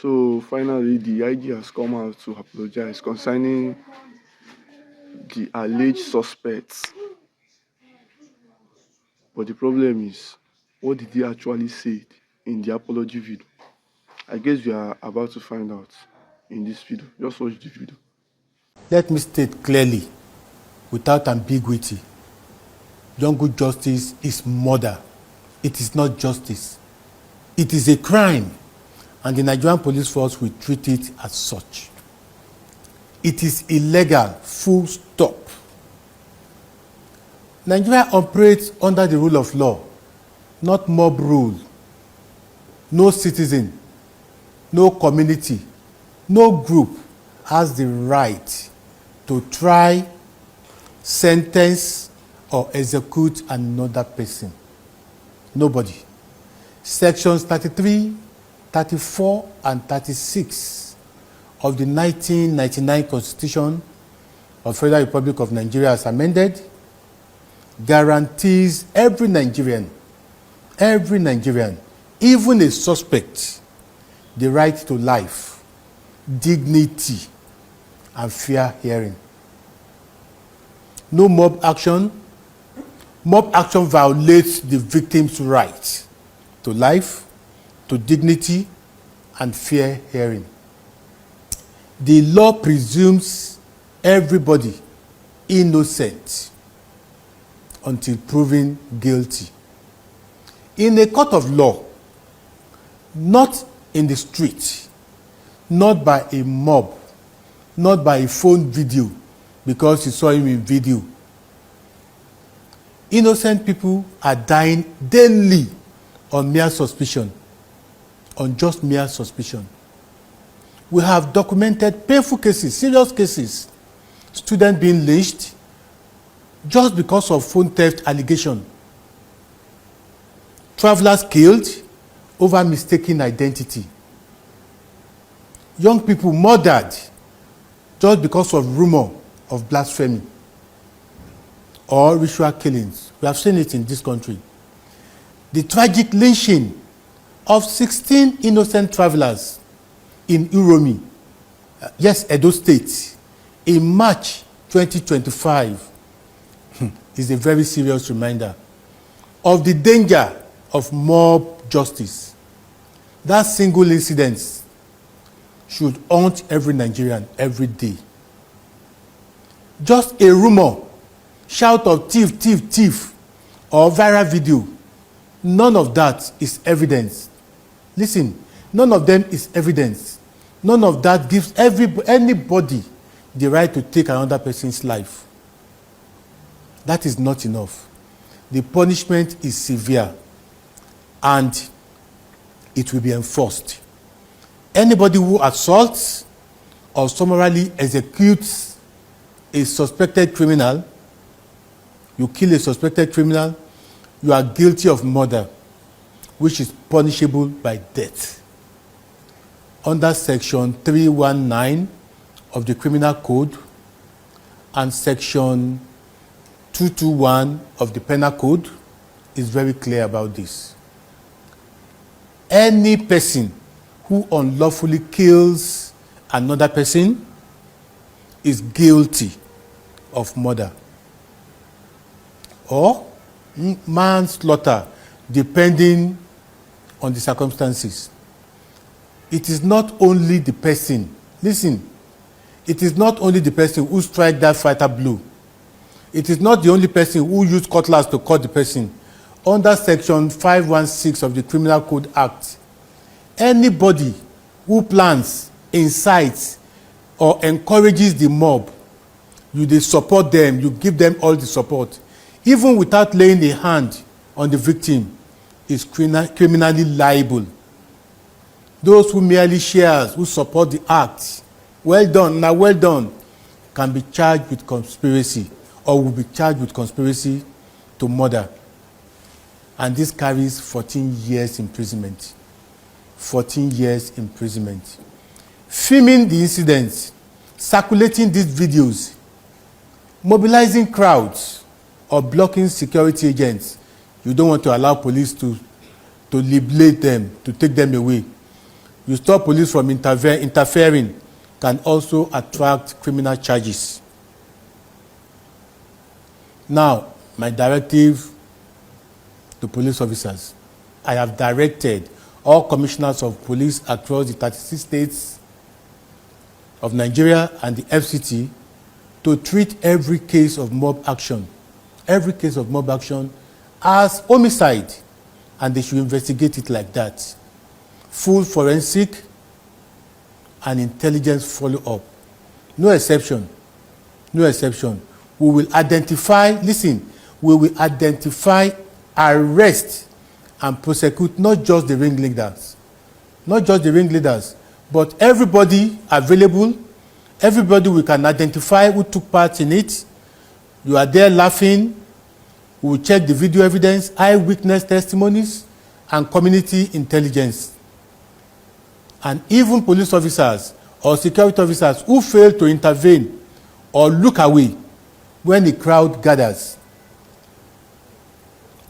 So finally, the IG has come out to apologize concerning the alleged suspects. But the problem is, what did he actually say in the apology video? I guess we are about to find out in this video. Just watch the video. Let me state clearly, without ambiguity, jungle justice is murder. It is not justice. It is a crime, and the Nigerian police force will treat it as such. It is illegal, full stop. Nigeria operates under the rule of law, not mob rule. No citizen, no community, no group has the right to try, sentence, or execute another person. Nobody. Sections 33, 34, and 36 of the 1999 Constitution of Federal Republic of Nigeria as amended guarantees every Nigerian, even a suspect, the right to life, dignity, and fair hearing. No mob action. Mob action violates the victim's right to life, to dignity, and fair hearing. The law presumes everybody innocent until proven guilty. In a court of law, not in the street, not by a mob, not by a phone video because you saw him in video. Innocent people are dying daily on mere suspicion, on just mere suspicion. We have documented painful cases, serious cases, students being lynched just because of phone theft allegation, travelers killed over mistaken identity, young people murdered just because of rumor of blasphemy or ritual killings. We have seen it in this country. The tragic lynching of 16 innocent travelers in Uromi, Edo State, in March 2025 is a very serious reminder of the danger of mob justice. That single incident should haunt every Nigerian every day. Just a rumor, shout of thief, thief, thief, or viral video, none of that is evidence. Listen, none of them is evidence. None of that gives anybody the right to take another person's life. That is not enough. The punishment is severe and it will be enforced. Anybody who assaults or summarily executes a suspected criminal, you kill a suspected criminal, you are guilty of murder, which is punishable by death. Under Section 319 of the Criminal Code and Section 221 of the Penal Code is very clear about this. Any person who unlawfully kills another person is guilty of murder or manslaughter, depending on the circumstances. It is not only the person, listen, it is not only the person who strike that fatal blow. It is not the only person who used cutlass to cut the person. Under Section 516 of the Criminal Code Act, anybody who plans, incites, or encourages the mob, you support them, you give them all the support, even without laying a hand on the victim, is criminally liable. Those who merely shares, who support the act, well done, can be charged with conspiracy or will be charged with conspiracy to murder. And this carries 14 years imprisonment. 14 years imprisonment. Filming the incidents, circulating these videos, mobilizing crowds, or blocking security agents. You don't want to allow police to liberate them, to take them away. you stop police from interfering, can also attract criminal charges. Now, my directive to police officers. I have directed all commissioners of police across the 36 states of Nigeria and the FCT to treat every case of mob action as homicide, and they should investigate it like that. Full forensic and intelligence follow-up. No exception. No exception. We will identify, we will identify, arrest, and prosecute not just the ringleaders, but everybody available, everybody we can identify who took part in it. You are there laughing. We will check the video evidence, eyewitness testimonies, and community intelligence. And even police officers or security officers who fail to intervene or look away when the crowd gathers,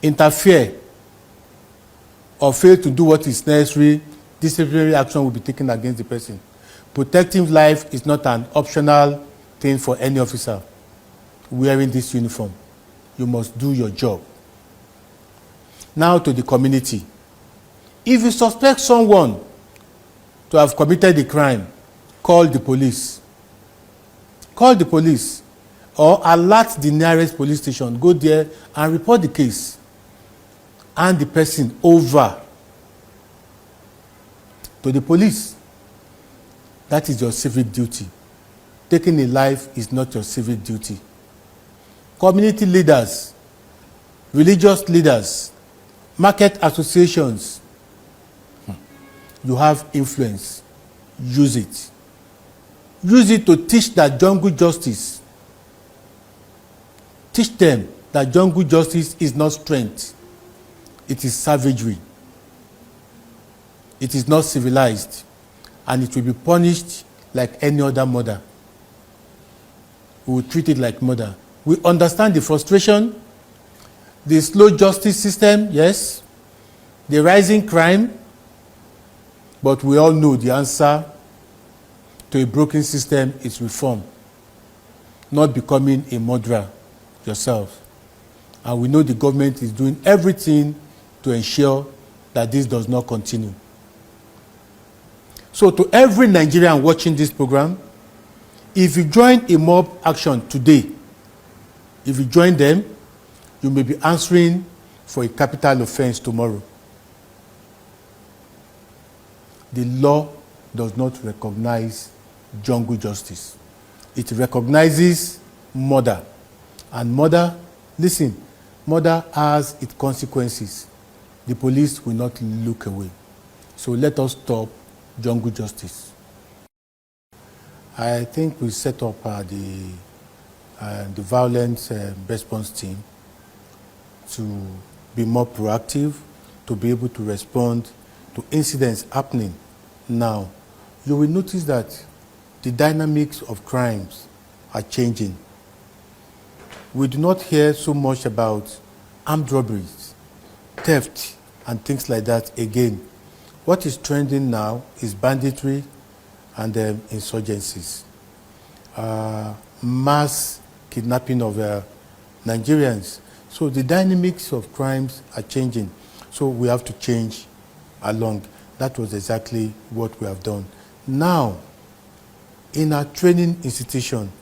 interfere, or fail to do what is necessary, disciplinary action will be taken against the person. Protecting life is not an optional thing for any officer wearing this uniform. You must do your job. Now to the community. If you suspect someone to have committed a crime, call the police. Call the police or alert the nearest police station. Go there and report the case. Hand the person over to the police. That is your civic duty. Taking a life is not your civic duty. Community leaders, religious leaders, market associations, you have influence. Use it. Use it to teach that jungle justice. Teach them that jungle justice is not strength. It is savagery. It is not civilized. And it will be punished like any other murder. We will treat it like murder. We understand the frustration, the slow justice system, yes, the rising crime, but we all know the answer to a broken system is reform, not becoming a murderer yourself. And we know the government is doing everything to ensure that this does not continue. So to every Nigerian watching this program, if you join a mob action today, if you join them, you may be answering for a capital offense tomorrow. The law does not recognize jungle justice. It recognizes murder. And murder, listen, murder has its consequences. The police will not look away. So let us stop jungle justice. I think we set up the violence response team to be more proactive, to be able to respond to incidents happening now. You will notice that the dynamics of crimes are changing. We do not hear so much about armed robberies, theft, and things like that again. What is trending now is banditry and insurgencies. Mass kidnapping of Nigerians. So the dynamics of crimes are changing. So we have to change along. That was exactly what we have done. Now, in our training institution,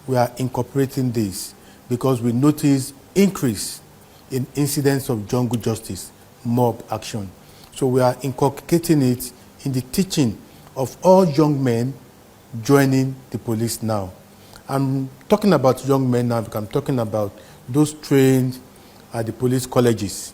we are incorporating this because we notice increase in incidents of jungle justice, mob action. So we are inculcating it in the teaching of all young men joining the police now. I'm talking about young men now because I'm talking about those trained at the police colleges.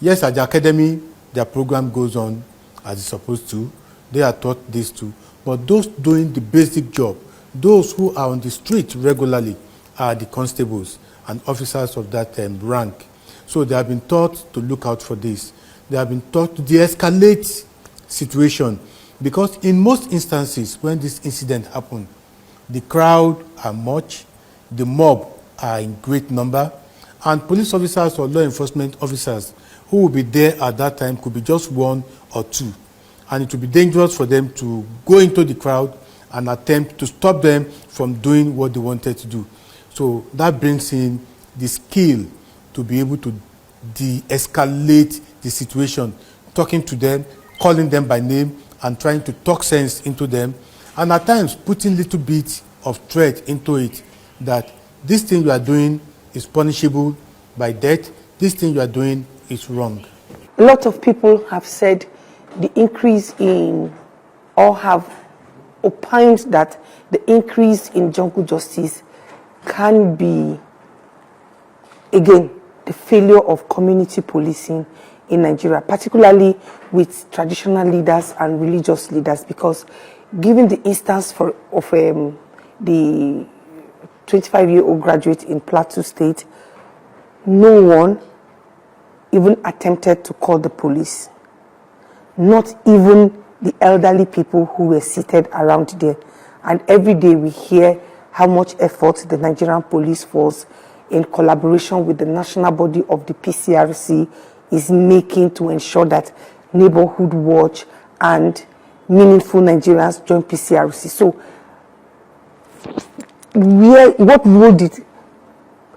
Yes, at the academy, their program goes on as it's supposed to. They are taught this too. But those doing the basic job, those who are on the street regularly, are the constables and officers of that rank. So they have been taught to look out for this. They have been taught to de-escalate situation. Because in most instances, when this incident happened, the crowd are much, the mob are in great number, and police officers or law enforcement officers who will be there at that time could be just one or two. and it will be dangerous for them to go into the crowd and attempt to stop them from doing what they wanted to do. So that brings in the skill to be able to de-escalate the situation, talking to them, calling them by name, and trying to talk sense into them, and at times putting little bit of threat into it that this thing you are doing is punishable by death, this thing you are doing is wrong. A lot of people have said the increase in, or have opined that the increase in jungle justice can be, again, the failure of community policing in Nigeria, particularly with traditional leaders and religious leaders, because given the instance of the 25-year-old graduate in Plateau State, no one even attempted to call the police. Not even the elderly people who were seated around there. And every day we hear how much effort the Nigerian police force, in collaboration with the national body of the PCRC, is making to ensure that neighborhood watch and meaningful Nigerians join PCRC. So, what role did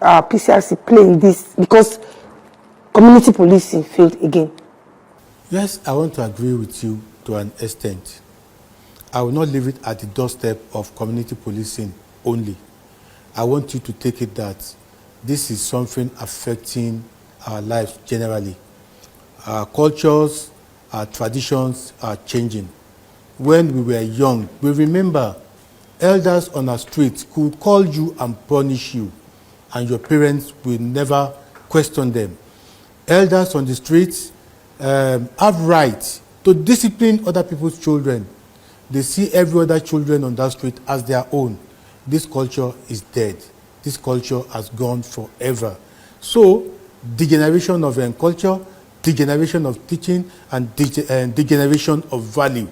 PCRC play in this? Because community policing failed again. Yes, I want to agree with you to an extent. I will not leave it at the doorstep of community policing only. I want you to take it that this is something affecting our lives generally. Our cultures, our traditions are changing. When we were young, we remember elders on our streets could call you and punish you, and your parents will never question them. Elders on the streets have right to discipline other people's children. They see every other children on that street as their own. This culture is dead. This culture has gone forever. So, degeneration of culture, degeneration of teaching, and degeneration of value.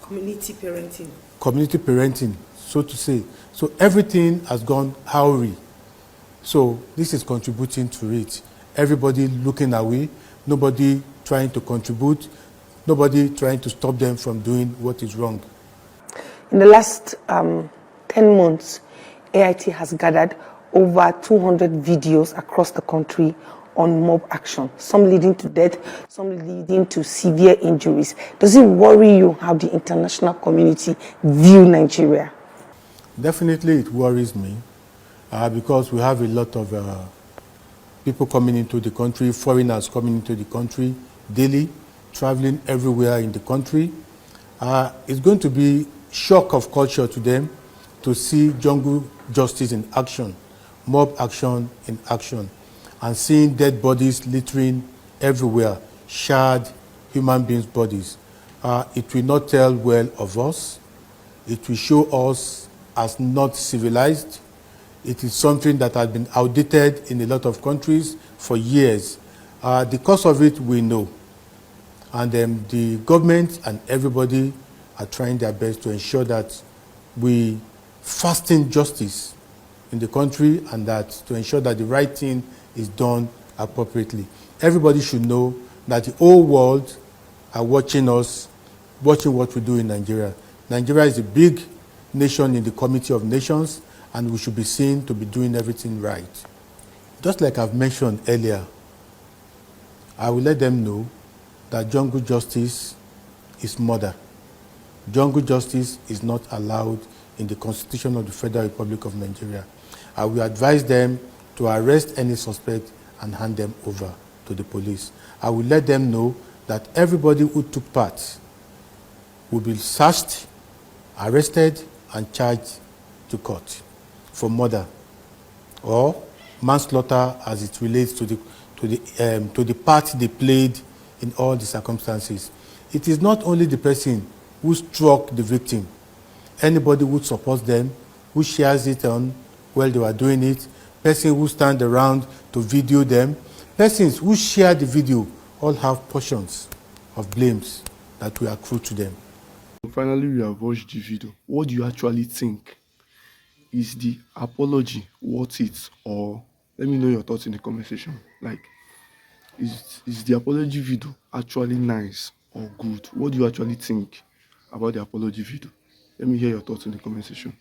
Community parenting. Community parenting, so to say. So everything has gone hoary. So this is contributing to it. Everybody looking away, nobody trying to contribute, nobody trying to stop them from doing what is wrong. In the last 10 months, AIT has gathered over 200 videos across the country on mob action, some leading to death, some leading to severe injuries. Does it worry you how the international community view Nigeria? Definitely it worries me because we have a lot of people coming into the country, foreigners coming into the country daily, traveling everywhere in the country. It's going to be shock of culture to them to see jungle justice in action, mob action in action, and seeing dead bodies littering everywhere, charred human beings' bodies. It will not tell well of us. It will show us as not civilized. It is something that has been outdated in a lot of countries for years. The cause of it we know. And the government and everybody are trying their best to ensure that we fasten justice in the country and that to ensure that the right thing is done appropriately. Everybody should know that the whole world are watching us, watching what we do in Nigeria. Nigeria is a big nation in the Community of Nations, and we should be seen to be doing everything right. Just like I've mentioned earlier, I will let them know that jungle justice is murder. Jungle justice is not allowed in the Constitution of the Federal Republic of Nigeria. I will advise them to arrest any suspect and hand them over to the police. I will let them know that everybody who took part will be searched, arrested, and charged to court for murder or manslaughter as it relates to the part they played in all the circumstances. It is not only the person who struck the victim. Anybody who supports them, who shares it on while they were doing it, person who stand around to video them, persons who share the video all have portions of blames that will accrue to them. Finally, we have watched the video. What do you actually think? Is the apology worth it? Or let me know your thoughts in the comment section. Like, is the apology video actually nice? or good? What do you actually think about the apology video? Let me hear your thoughts in the comment section.